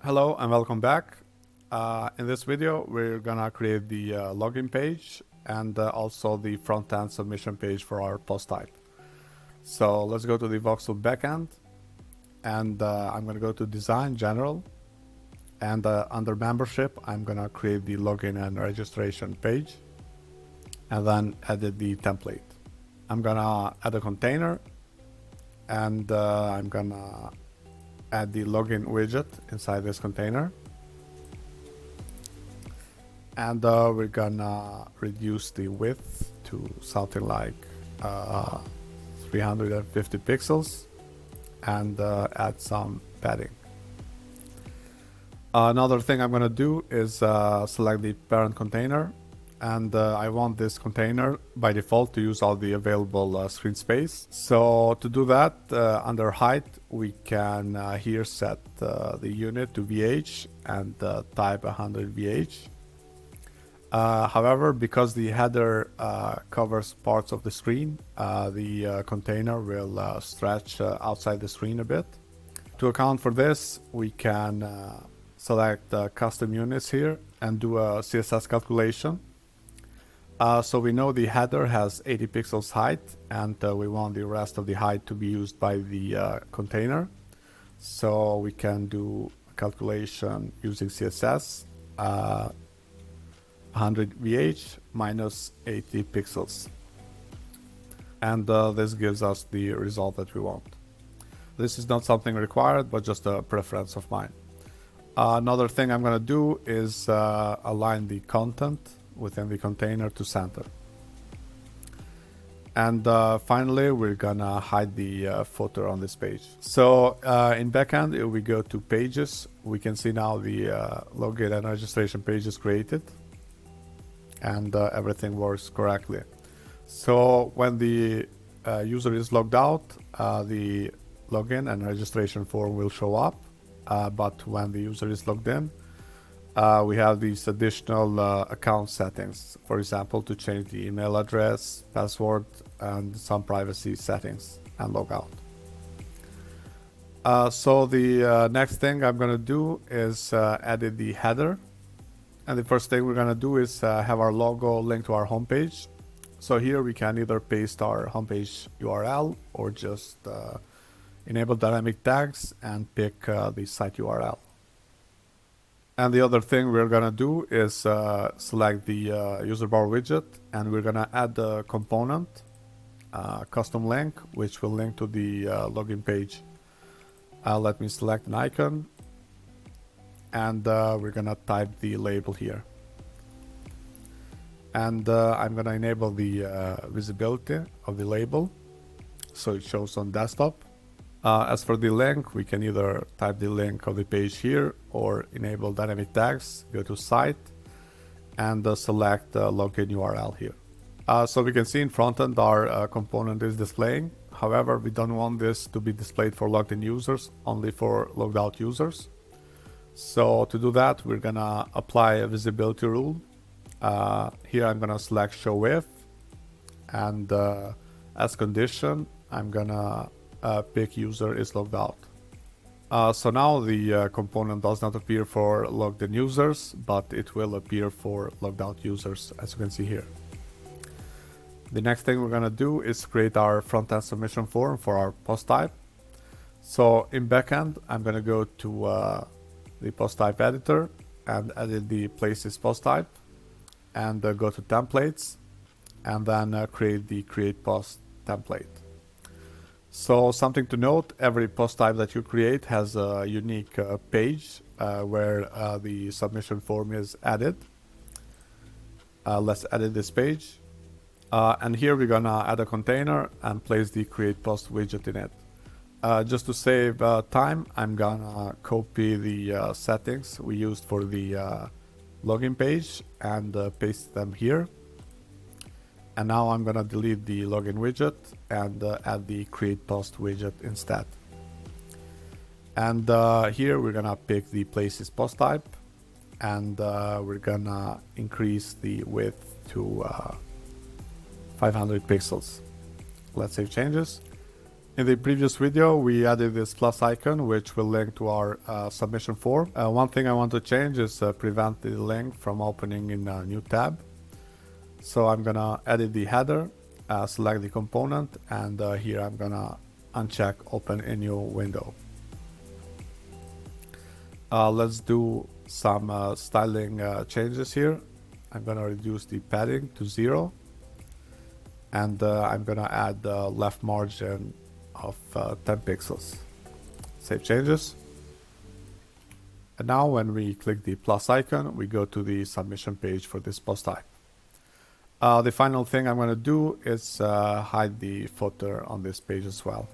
Hello and welcome back. In this video, we're gonna create the login page and also the front-end submission page for our post type. So let's go to the Voxel backend, and I'm gonna go to Design General, and under Membership, I'm gonna create the login and registration page, and then edit the template. I'm gonna add a container, and I'm gonna add the login widget inside this container, and we're gonna reduce the width to something like 350 pixels and add some padding. Another thing I'm gonna do is select the parent container, and I want this container by default to use all the available screen space. So to do that, under height, we can here set the unit to VH and type 100 VH. However, because the header covers parts of the screen, the container will stretch outside the screen a bit. To account for this, we can select custom units here and do a CSS calculation. So we know the header has 80 pixels height, and we want the rest of the height to be used by the container. So we can do a calculation using CSS, 100 VH minus 80 pixels. And this gives us the result that we want. This is not something required, but just a preference of mine. Another thing I'm going to do is align the content within the container to center. And finally, we're gonna hide the footer on this page. So in backend, if we go to pages, we can see now the login and registration page is created, and everything works correctly. So when the user is logged out, the login and registration form will show up, but when the user is logged in, we have these additional account settings, for example, to change the email address, password, and some privacy settings and logout. So the next thing I'm going to do is edit the header. And the first thing we're going to do is have our logo linked to our homepage. So here we can either paste our homepage URL or just enable dynamic tags and pick the site URL. And the other thing we're gonna do is select the user bar widget, and we're gonna add the component custom link, which will link to the login page. Let me select an icon, and we're gonna type the label here. And I'm gonna enable the visibility of the label, so it shows on desktop. As for the link, we can either type the link of the page here or enable dynamic tags, go to site, and select login URL here. So we can see in front end our component is displaying. However, we don't want this to be displayed for logged in users, only for logged out users. So to do that, we're gonna apply a visibility rule. Here I'm gonna select show if, and as condition, I'm gonna pick user is logged out. So now the component does not appear for logged in users, but it will appear for logged out users, as you can see here. The next thing we're gonna do is create our front-end submission form for our post type. So in backend, I'm gonna go to the post type editor and edit the places post type, and go to templates, and then create the create post template. So something to note, every post type that you create has a unique page where the submission form is added. Let's edit this page. And here we're gonna add a container and place the create post widget in it. Just to save time, I'm gonna copy the settings we used for the login page and paste them here. And now I'm gonna delete the login widget and add the create post widget instead. And here we're gonna pick the places post type, and we're gonna increase the width to 500 pixels. Let's save changes. In the previous video, we added this plus icon, which will link to our submission form. One thing I want to change is prevent the link from opening in a new tab. So I'm gonna edit the header, select the component, and here I'm gonna uncheck open in new window. Let's do some styling changes here. I'm gonna reduce the padding to 0, and I'm gonna add the left margin of 10 pixels. Save changes. And now when we click the plus icon, we go to the submission page for this post type. The final thing I'm going to do is hide the footer on this page as well.